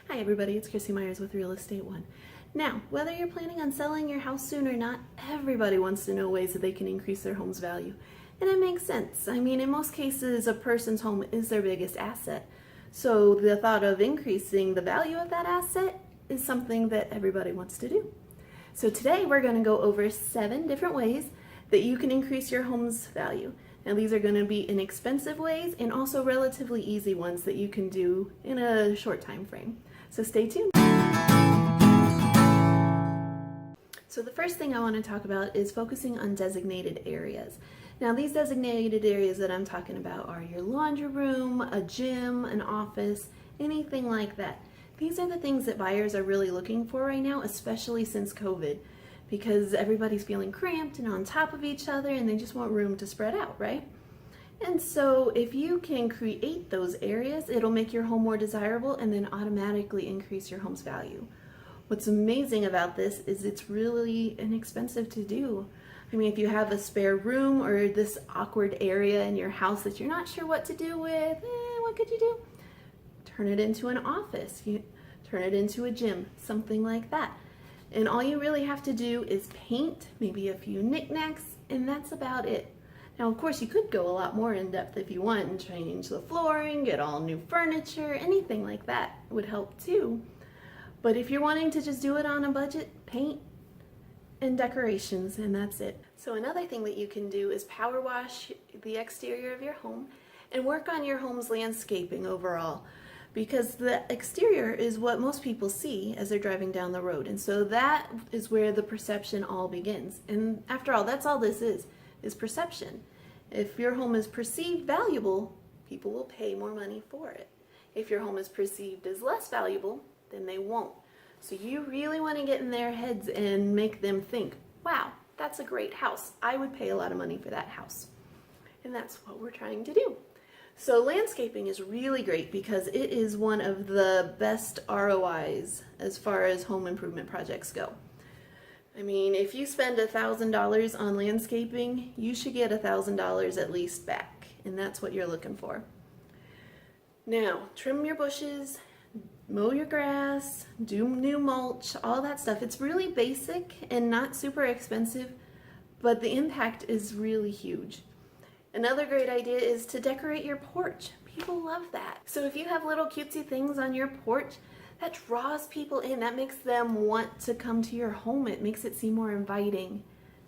Hi everybody, it's Chrissy with Real Estate One. Now, whether you're planning on selling your house soon or not, everybody wants to know ways that they can increase their home's value. And it makes sense. I mean, in most cases, a person's home is their biggest asset. So the thought of increasing the value of that asset is something that everybody wants to do. So today we're going to go over 7 different ways that you can increase your home's value. Now these are going to be inexpensive ways and also relatively easy ones that you can do in a short time frame. So stay tuned. So the first thing I want to talk about is focusing on designated areas. Now these designated areas that I'm talking about are your laundry room, a gym, an office, anything like that. These are the things that buyers are really looking for right now, especially since COVID, because everybody's feeling cramped and on top of each other and they just want room to spread out, right? And so if you can create those areas, it'll make your home more desirable and then automatically increase your home's value. What's amazing about this is it's really inexpensive to do. I mean, if you have a spare room or this awkward area in your house that you're not sure what to do with, what could you do? Turn it into an office, turn it into a gym, something like that. And all you really have to do is paint, maybe a few knickknacks, and that's about it. Now, of course, you could go a lot more in depth if you want and change the flooring, get all new furniture, anything like that would help too. But if you're wanting to just do it on a budget, paint and decorations, and that's it. So another thing that you can do is power wash the exterior of your home and work on your home's landscaping overall, because the exterior is what most people see as they're driving down the road. And so that is where the perception all begins. And after all, that's all this is perception. If your home is perceived valuable, people will pay more money for it. If your home is perceived as less valuable, then they won't. So you really want to get in their heads and make them think, wow, that's a great house. I would pay a lot of money for that house. And that's what we're trying to do. So landscaping is really great because it is one of the best ROIs as far as home improvement projects go. I mean, if you spend $1,000 on landscaping, you should get $1,000 at least back, and that's what you're looking for. Now, trim your bushes, mow your grass, do new mulch, all that stuff. It's really basic and not super expensive, but the impact is really huge. Another great idea is to decorate your porch. People love that. So if you have little cutesy things on your porch, that draws people in. That makes them want to come to your home. It makes it seem more inviting.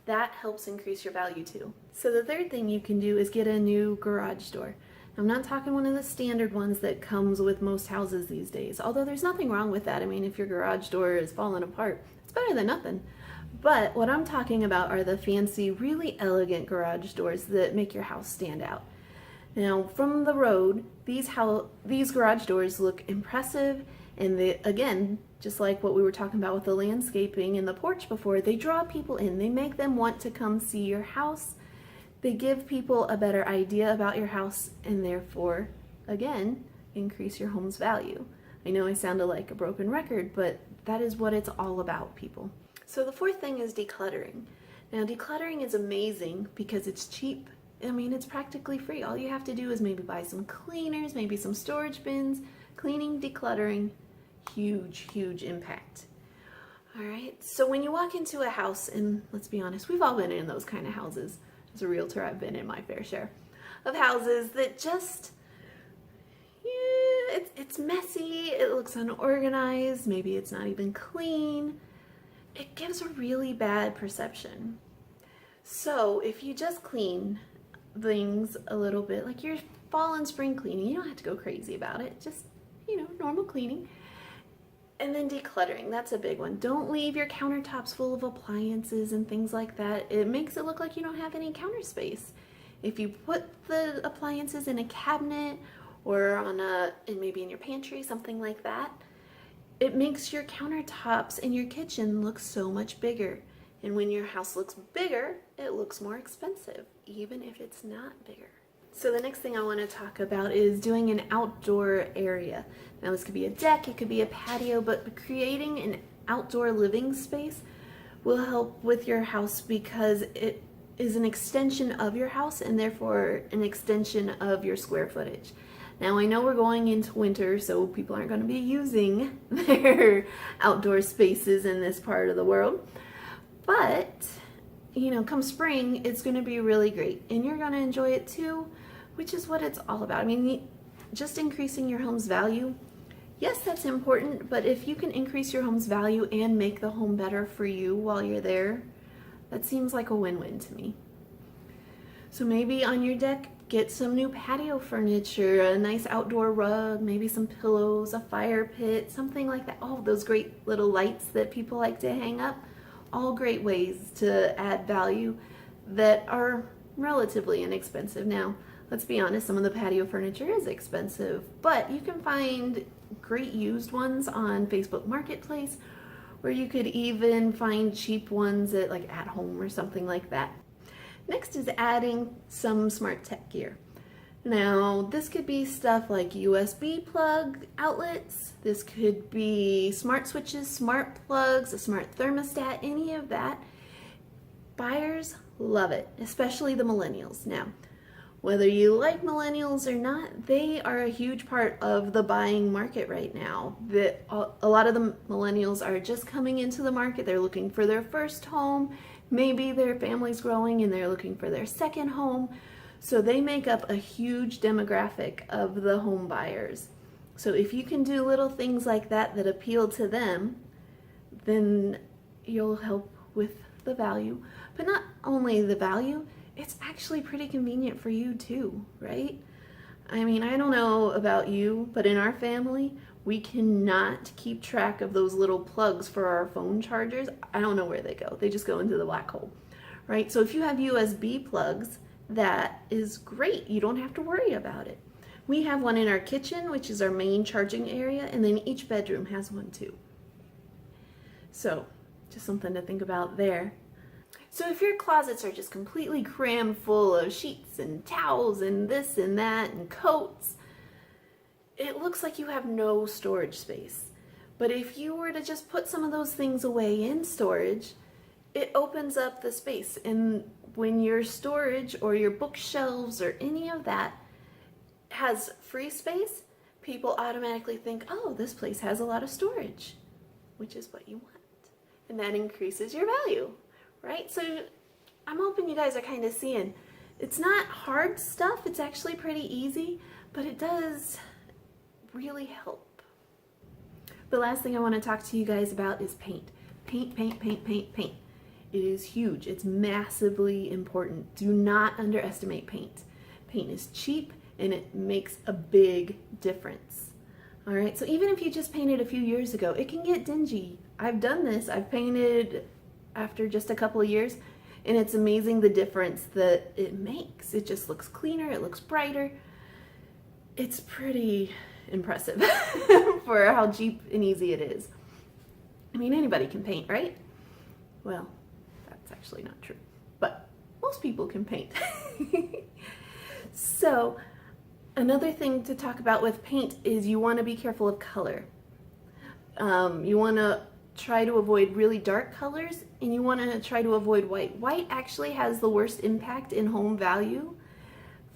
That helps increase your value too. So the third thing you can do is get a new garage door. I'm not talking one of the standard ones that comes with most houses these days, although there's nothing wrong with that. I mean, if your garage door is falling apart, it's better than nothing. But what I'm talking about are the fancy, really elegant garage doors that make your house stand out. Now, from the road, these garage doors look impressive, and they, again, just like what we were talking about with the landscaping and the porch before, they draw people in. They make them want to come see your house. They give people a better idea about your house and therefore, again, increase your home's value. I know I sounded like a broken record, but that is what it's all about, people. So the fourth thing is decluttering. Now, decluttering is amazing because it's cheap. I mean, it's practically free. All you have to do is maybe buy some cleaners, maybe some storage bins. Cleaning, decluttering, huge, huge impact. All right, so when you walk into a house, and let's be honest, we've all been in those kind of houses. As a realtor, I've been in my fair share of houses that just, it's messy, it looks unorganized, maybe it's not even clean. It gives a really bad perception. So if you just clean things a little bit, like your fall and spring cleaning, you don't have to go crazy about it, just, normal cleaning. And then decluttering, that's a big one. Don't leave your countertops full of appliances and things like that. It makes it look like you don't have any counter space. If you put the appliances in a cabinet or and maybe in your pantry, something like that, it makes your countertops in your kitchen look so much bigger. And when your house looks bigger, it looks more expensive, even if it's not bigger. So the next thing I want to talk about is doing an outdoor area. Now this could be a deck, it could be a patio, but creating an outdoor living space will help with your house because it is an extension of your house and therefore an extension of your square footage. Now I know we're going into winter, so people aren't going to be using their outdoor spaces in this part of the world. But, you know, come spring, it's going to be really great. And you're going to enjoy it too, which is what it's all about. I mean, just increasing your home's value, yes, that's important, but if you can increase your home's value and make the home better for you while you're there, that seems like a win-win to me. So maybe on your deck, get some new patio furniture, a nice outdoor rug, maybe some pillows, a fire pit, something like that. Oh, those great little lights that people like to hang up. All great ways to add value that are relatively inexpensive. Now, let's be honest, some of the patio furniture is expensive, but you can find great used ones on Facebook Marketplace, or you could even find cheap ones at like At Home or something like that. Next is adding some smart tech gear. Now, this could be stuff like USB plug outlets. This could be smart switches, smart plugs, a smart thermostat, any of that. Buyers love it, especially the millennials. Now, whether you like millennials or not, they are a huge part of the buying market right now. A lot of the millennials are just coming into the market. They're looking for their first home. Maybe their family's growing and they're looking for their second home. So they make up a huge demographic of the home buyers. So if you can do little things like that that appeal to them, then you'll help with the value. But not only the value, it's actually pretty convenient for you too, right? I mean, I don't know about you, but in our family, we cannot keep track of those little plugs for our phone chargers. I don't know where they go. They just go into the black hole, right? So if you have USB plugs, that is great. You don't have to worry about it. We have one in our kitchen, which is our main charging area, and then each bedroom has one too. So just something to think about there. So if your closets are just completely crammed full of sheets and towels and this and that and coats, it looks like you have no storage space. But if you were to just put some of those things away in storage, it opens up the space. And when your storage or your bookshelves or any of that has free space, people automatically think, oh, this place has a lot of storage, which is what you want. And that increases your value. Right? So I'm hoping you guys are kind of seeing it's not hard stuff. It's actually pretty easy, but it does really help. The last thing I want to talk to you guys about is paint. Paint, paint, paint, paint, paint. It is huge. It's massively important. Do not underestimate paint. Paint is cheap and it makes a big difference. All right. So even if you just painted a few years ago, it can get dingy. I've done this. I've painted after just a couple of years, and it's amazing the difference that it makes. It just looks cleaner, it looks brighter. It's pretty impressive for how cheap and easy it is. I mean, anybody can paint, right? Well, that's actually not true, but most people can paint. So another thing to talk about with paint is you want to be careful of color. You want to try to avoid really dark colors, and you want to try to avoid white. White actually has the worst impact in home value.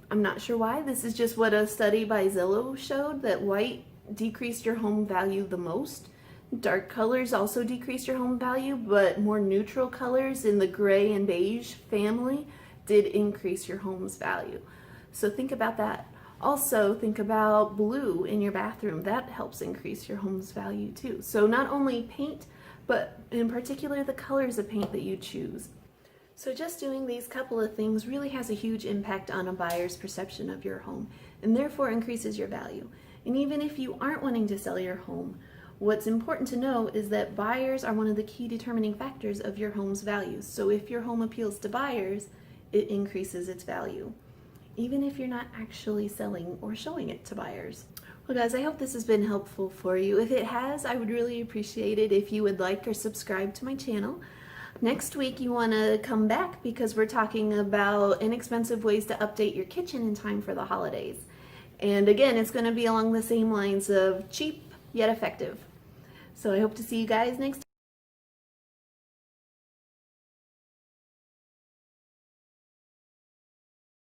I'm not sure why. This is just what a study by Zillow showed, that white decreased your home value the most. Dark colors also decreased your home value, but more neutral colors in the gray and beige family did increase your home's value. So think about that. Also, think about blue in your bathroom. That helps increase your home's value too. So not only paint, but in particular the colors of paint that you choose. So just doing these couple of things really has a huge impact on a buyer's perception of your home, and therefore increases your value. And even if you aren't wanting to sell your home, what's important to know is that buyers are one of the key determining factors of your home's values. So if your home appeals to buyers, it increases its value, even if you're not actually selling or showing it to buyers. Well guys, I hope this has been helpful for you. If it has, I would really appreciate it if you would like or subscribe to my channel. Next week you want to come back because we're talking about inexpensive ways to update your kitchen in time for the holidays. And again, it's going to be along the same lines of cheap yet effective. So I hope to see you guys next time.